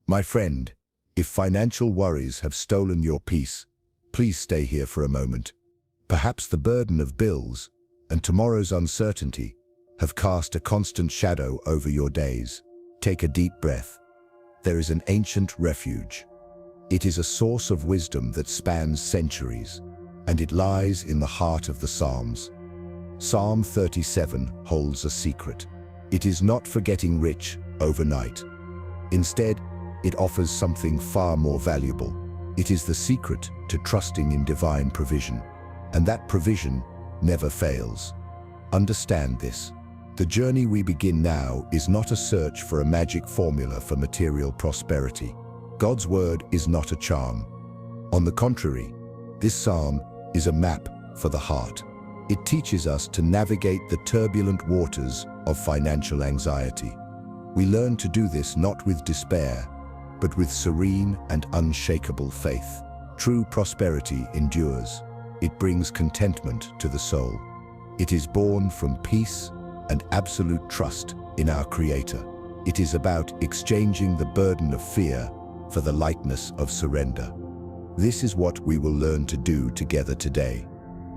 My friend, if financial worries have stolen your peace, please stay here for a moment. Perhaps the burden of bills and tomorrow's uncertainty have cast a constant shadow over your days. Take a deep breath. There is an ancient refuge. It is a source of wisdom that spans centuries, and it lies in the heart of the Psalms. Psalm 37 holds a secret. It is not for getting rich overnight. Instead, it offers something far more valuable. It is the secret to trusting in divine provision, and that provision never fails. Understand this. The journey we begin now is not a search for a magic formula for material prosperity. God's word is not a charm. On the contrary, this psalm is a map for the heart. It teaches us to navigate the turbulent waters of financial anxiety. We learn to do this not with despair, but with serene and unshakable faith. True prosperity endures. It brings contentment to the soul. It is born from peace and absolute trust in our Creator. It is about exchanging the burden of fear for the lightness of surrender. This is what we will learn to do together today.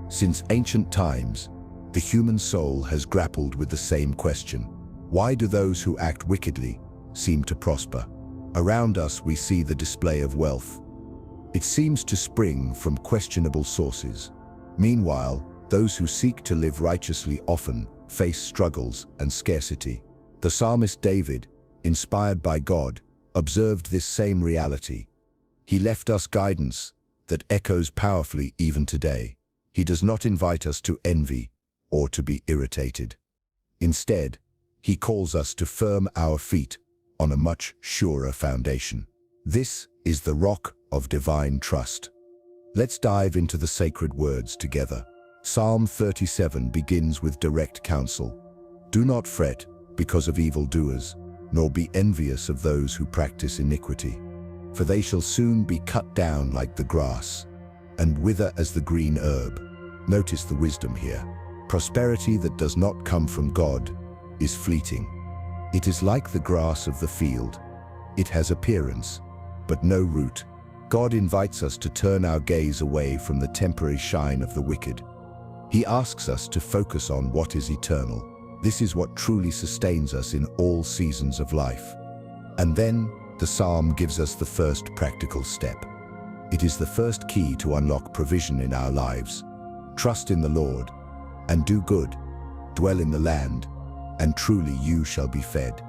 Since ancient times, the human soul has grappled with the same question. Why do those who act wickedly seem to prosper? Around us we see the display of wealth. It seems to spring from questionable sources. Meanwhile, those who seek to live righteously often face struggles and scarcity. The psalmist David, inspired by God, observed this same reality. He left us guidance that echoes powerfully even today. He does not invite us to envy or to be irritated. Instead, he calls us to firm our feet on a much surer foundation. This is the rock of divine trust. Let's dive into the sacred words together. Psalm 37 begins with direct counsel. Do not fret because of evildoers, nor be envious of those who practice iniquity, for they shall soon be cut down like the grass and wither as the green herb. Notice the wisdom here. Prosperity that does not come from God is fleeting. It is like the grass of the field. It has appearance, but no root. God invites us to turn our gaze away from the temporary shine of the wicked. He asks us to focus on what is eternal. This is what truly sustains us in all seasons of life. And then, the psalm gives us the first practical step. It is the first key to unlock provision in our lives. Trust in the Lord, and do good. Dwell in the land, and truly you shall be fed.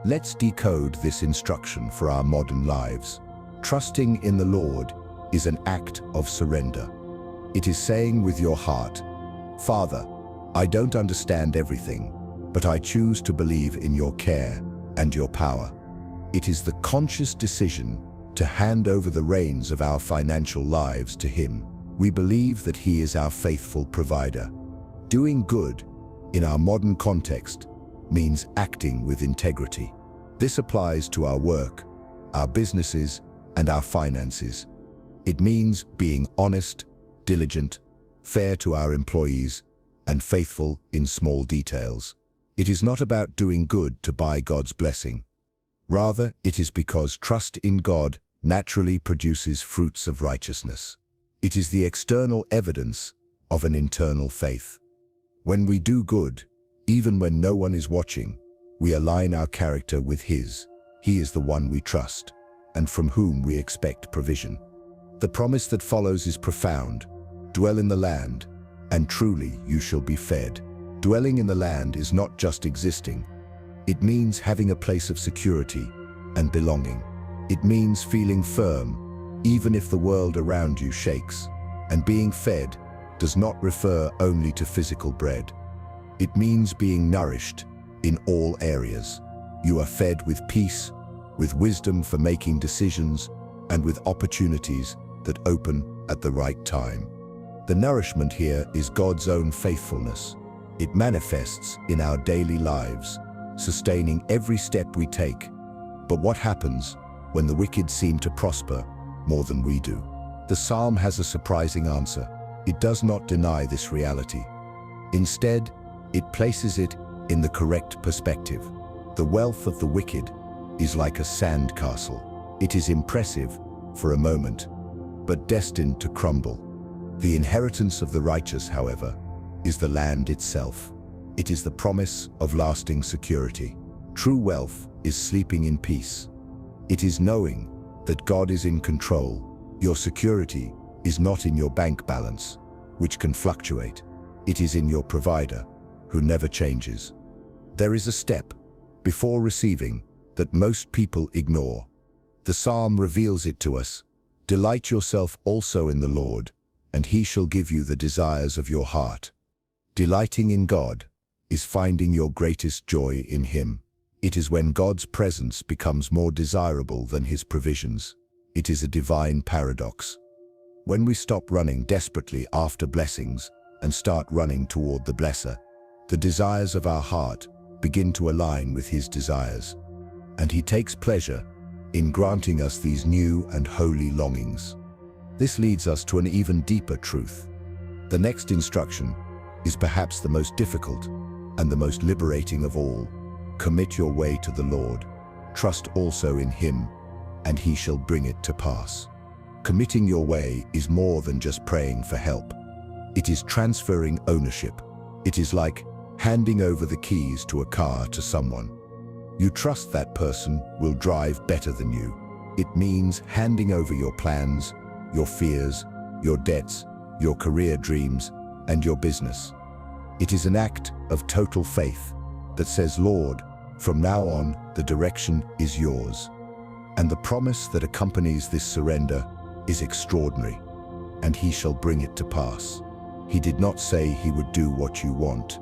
Let's decode this instruction for our modern lives. Trusting in the Lord is an act of surrender. It is saying with your heart, Father, I don't understand everything, but I choose to believe in your care and your power. It is the conscious decision to hand over the reins of our financial lives to Him. We believe that He is our faithful provider. Doing good, in our modern context, means acting with integrity. This applies to our work, our businesses, and our finances. It means being honest, diligent, fair to our employees, and faithful in small details. It is not about doing good to buy God's blessing. Rather, it is because trust in God naturally produces fruits of righteousness. It is the external evidence of an internal faith. When we do good, even when no one is watching, we align our character with His. He is the one we trust, and from whom we expect provision. The promise that follows is profound. Dwell in the land, and truly you shall be fed. Dwelling in the land is not just existing. It means having a place of security and belonging. It means feeling firm, even if the world around you shakes. And being fed does not refer only to physical bread. It means being nourished in all areas. You are fed with peace, with wisdom for making decisions, and with opportunities that open at the right time. The nourishment here is God's own faithfulness. It manifests in our daily lives, sustaining every step we take. But what happens when the wicked seem to prosper more than we do? The psalm has a surprising answer. It does not deny this reality. Instead, it places it in the correct perspective. The wealth of the wicked is like a sand castle. It is impressive for a moment, but destined to crumble. The inheritance of the righteous, however, is the land itself. It is the promise of lasting security. True wealth is sleeping in peace. It is knowing that God is in control. Your security is not in your bank balance, which can fluctuate. It is in your provider, who never changes. There is a step before receiving that most people ignore. The psalm reveals it to us. Delight yourself also in the Lord, and he shall give you the desires of your heart. Delighting in God is finding your greatest joy in him. It is when God's presence becomes more desirable than his provisions. It is a divine paradox. When we stop running desperately after blessings and start running toward the blesser, the desires of our heart begin to align with his desires, and he takes pleasure in granting us these new and holy longings. This leads us to an even deeper truth. The next instruction is perhaps the most difficult and the most liberating of all. Commit your way to the Lord. Trust also in him, and he shall bring it to pass. Committing your way is more than just praying for help. It is transferring ownership. It is like handing over the keys to a car to someone. You trust that person will drive better than you. It means handing over your plans, your fears, your debts, your career dreams, and your business. It is an act of total faith that says, Lord, from now on, the direction is yours. And the promise that accompanies this surrender is extraordinary, and he shall bring it to pass. He did not say he would do what you want.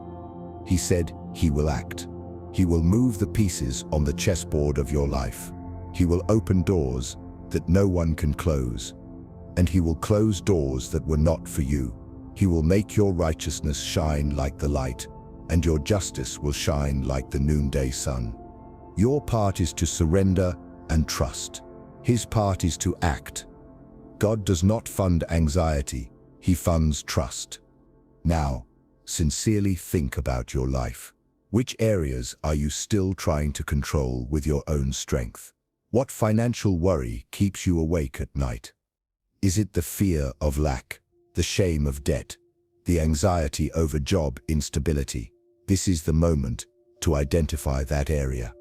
He said he will act. He will move the pieces on the chessboard of your life. He will open doors that no one can close, and he will close doors that were not for you. He will make your righteousness shine like the light, and your justice will shine like the noonday sun. Your part is to surrender and trust. His part is to act. God does not fund anxiety, he funds trust. Now, sincerely think about your life. Which areas are you still trying to control with your own strength? What financial worry keeps you awake at night? Is it the fear of lack, the shame of debt, the anxiety over job instability? This is the moment to identify that area.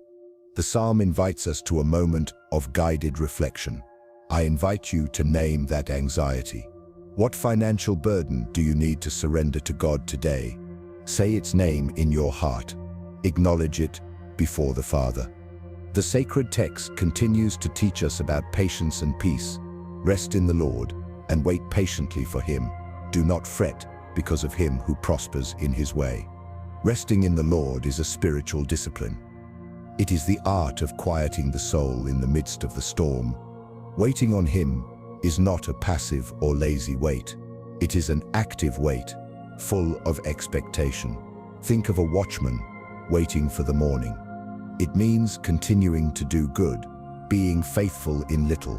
The psalm invites us to a moment of guided reflection. I invite you to name that anxiety. What financial burden do you need to surrender to God today? Say its name in your heart. Acknowledge it before the Father. The sacred text continues to teach us about patience and peace. Rest in the Lord and wait patiently for him. Do not fret because of him who prospers in his way. Resting in the Lord is a spiritual discipline. It is the art of quieting the soul in the midst of the storm. Waiting on him is not a passive or lazy wait. It is an active wait, full of expectation. Think of a watchman waiting for the morning. It means continuing to do good, being faithful in little,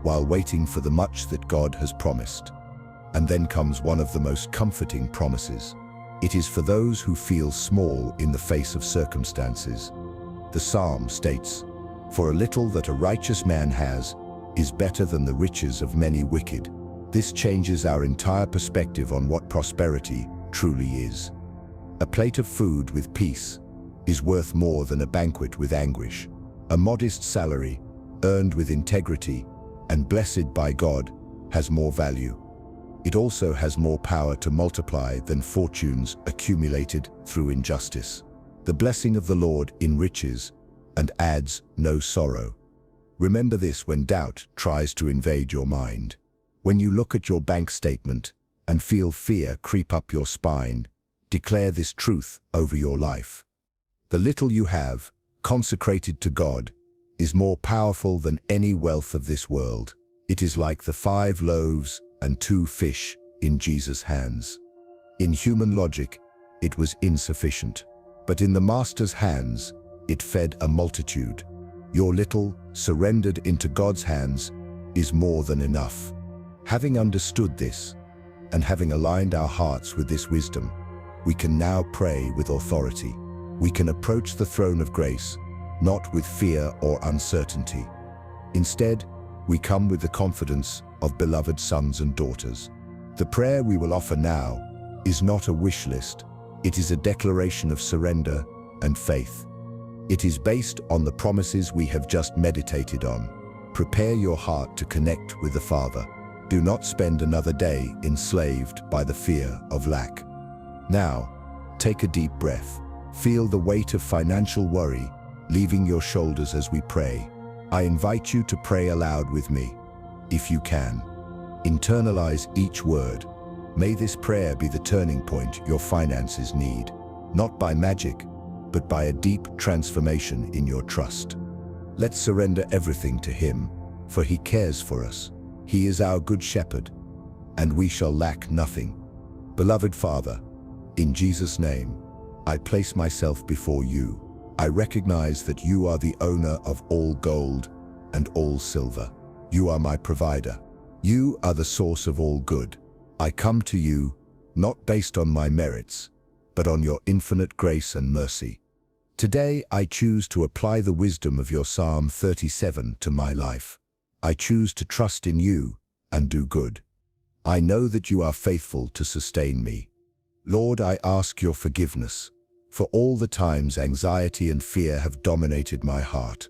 while waiting for the much that God has promised. And then comes one of the most comforting promises. It is for those who feel small in the face of circumstances. The psalm states, "For a little that a righteous man has is better than the riches of many wicked." This changes our entire perspective on what prosperity truly is. A plate of food with peace is worth more than a banquet with anguish. A modest salary, earned with integrity and blessed by God, has more value. It also has more power to multiply than fortunes accumulated through injustice. The blessing of the Lord enriches and adds no sorrow. Remember this when doubt tries to invade your mind. When you look at your bank statement and feel fear creep up your spine, declare this truth over your life. The little you have, consecrated to God, is more powerful than any wealth of this world. It is like the 5 loaves and 2 fish in Jesus' hands. In human logic, it was insufficient. But in the Master's hands, it fed a multitude. Your little, surrendered into God's hands, is more than enough. Having understood this, and having aligned our hearts with this wisdom, we can now pray with authority. We can approach the throne of grace, not with fear or uncertainty, Instead, we come with the confidence of beloved sons and daughters. The prayer we will offer now is not a wish list. It is a declaration of surrender and faith. It is based on the promises we have just meditated on. Prepare your heart to connect with the Father. Do not spend another day enslaved by the fear of lack. Now, take a deep breath. Feel the weight of financial worry leaving your shoulders as we pray. I invite you to pray aloud with me. If you can, internalize each word. May this prayer be the turning point your finances need, not by magic, but by a deep transformation in your trust. Let's surrender everything to Him, for He cares for us. He is our good shepherd, and we shall lack nothing. Beloved Father, in Jesus' name, I place myself before you. I recognize that you are the owner of all gold and all silver. You are my provider. You are the source of all good. I come to you, not based on my merits, but on your infinite grace and mercy. Today, I choose to apply the wisdom of your Psalm 37 to my life. I choose to trust in you and do good. I know that you are faithful to sustain me. Lord, I ask your forgiveness for all the times anxiety and fear have dominated my heart.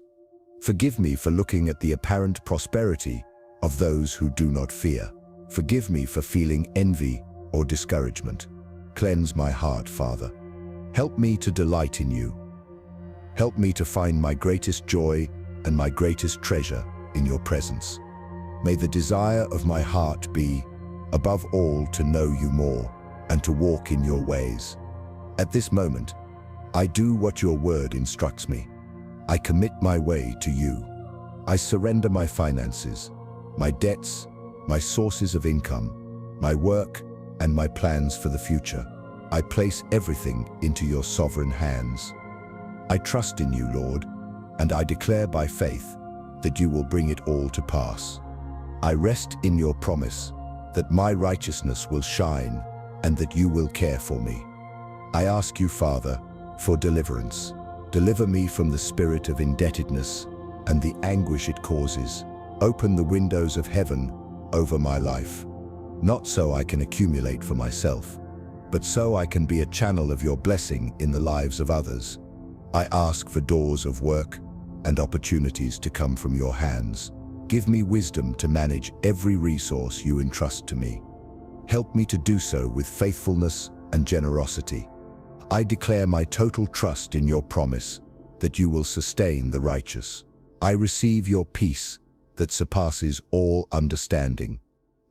Forgive me for looking at the apparent prosperity of those who do not fear. Forgive me for feeling envy or discouragement. Cleanse my heart, Father. Help me to delight in you. Help me to find my greatest joy and my greatest treasure in your presence. May the desire of my heart be, above all, to know you more and to walk in your ways. At this moment, I do what your word instructs me. I commit my way to you. I surrender my finances, my debts, my sources of income, my work, and my plans for the future. I place everything into your sovereign hands. I trust in you, Lord, and I declare by faith that you will bring it all to pass. I rest in your promise that my righteousness will shine and that you will care for me. I ask you, Father, for deliverance. Deliver me from the spirit of indebtedness and the anguish it causes. Open the windows of heaven over my life, not so I can accumulate for myself, but so I can be a channel of your blessing in the lives of others. I ask for doors of work and opportunities to come from your hands. Give me wisdom to manage every resource you entrust to me. Help me to do so with faithfulness and generosity. I declare my total trust in your promise that you will sustain the righteous. I receive your peace that surpasses all understanding.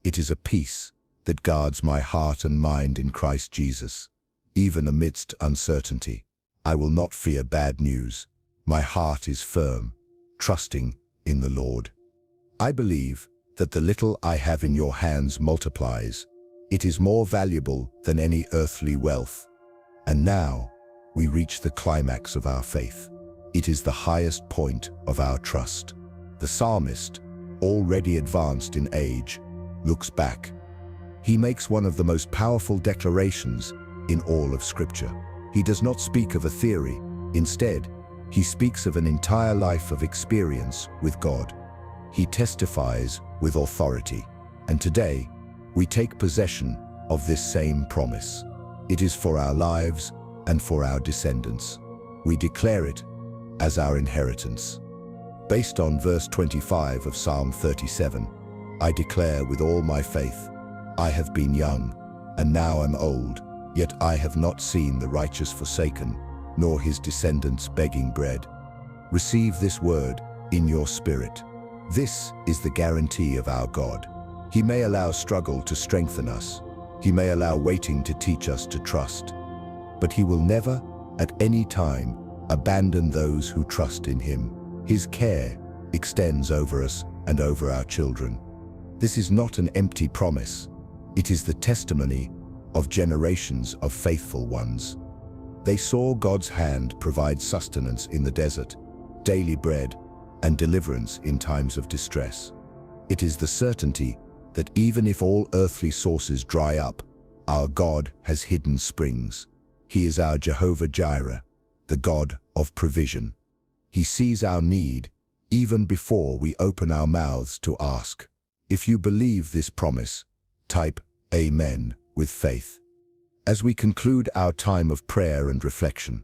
It is a peace that guards my heart and mind in Christ Jesus. Even amidst uncertainty, I will not fear bad news. My heart is firm, trusting in the Lord. I believe that the little I have in your hands multiplies. It is more valuable than any earthly wealth. And now, we reach the climax of our faith. It is the highest point of our trust. The psalmist, already advanced in age, looks back. He makes one of the most powerful declarations in all of Scripture. He does not speak of a theory. Instead, he speaks of an entire life of experience with God. He testifies with authority. And today, we take possession of this same promise. It is for our lives and for our descendants. We declare it as our inheritance. Based on verse 25 of Psalm 37, I declare with all my faith, I have been young, and now am old, yet I have not seen the righteous forsaken, nor his descendants begging bread. Receive this word in your spirit. This is the guarantee of our God. He may allow struggle to strengthen us. He may allow waiting to teach us to trust. But he will never, at any time, abandon those who trust in him. His care extends over us and over our children. This is not an empty promise. It is the testimony of generations of faithful ones. They saw God's hand provide sustenance in the desert, daily bread, and deliverance in times of distress. It is the certainty that even if all earthly sources dry up, our God has hidden springs. He is our Jehovah Jireh, the God of provision. He sees our need even before we open our mouths to ask. If you believe this promise, type Amen with faith. As we conclude our time of prayer and reflection,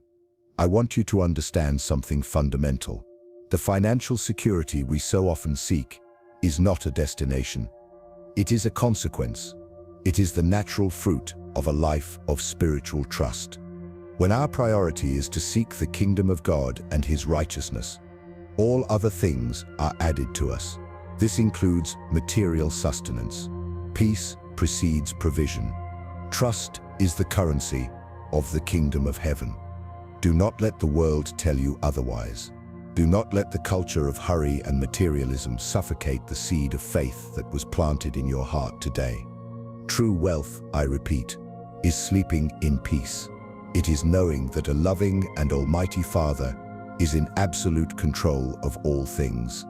I want you to understand something fundamental. The financial security we so often seek is not a destination. It is a consequence. It is the natural fruit of a life of spiritual trust. When our priority is to seek the kingdom of God and His righteousness, all other things are added to us. This includes material sustenance. Peace precedes provision. Trust is the currency of the kingdom of heaven. Do not let the world tell you otherwise. Do not let the culture of hurry and materialism suffocate the seed of faith that was planted in your heart today. True wealth, I repeat, is sleeping in peace. It is knowing that a loving and almighty Father is in absolute control of all things.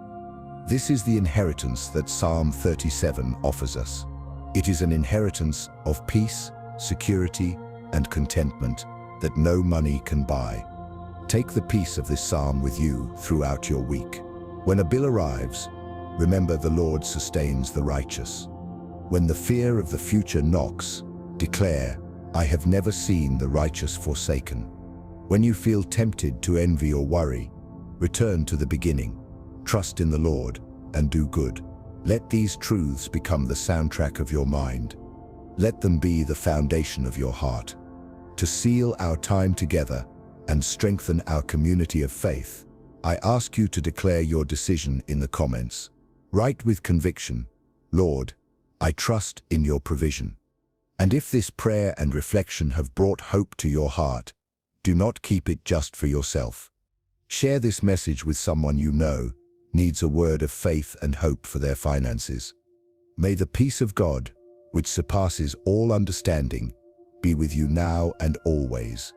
This is the inheritance that Psalm 37 offers us. It is an inheritance of peace, security, and contentment that no money can buy. Take the peace of this psalm with you throughout your week. When a bill arrives, remember the Lord sustains the righteous. When the fear of the future knocks, declare, I have never seen the righteous forsaken. When you feel tempted to envy or worry, return to the beginning. Trust in the Lord and do good. Let these truths become the soundtrack of your mind. Let them be the foundation of your heart. To seal our time together and strengthen our community of faith, I ask you to declare your decision in the comments. Write with conviction, Lord, I trust in your provision. And if this prayer and reflection have brought hope to your heart, do not keep it just for yourself. Share this message with someone you know needs a word of faith and hope for their finances. May the peace of God, which surpasses all understanding, be with you now and always.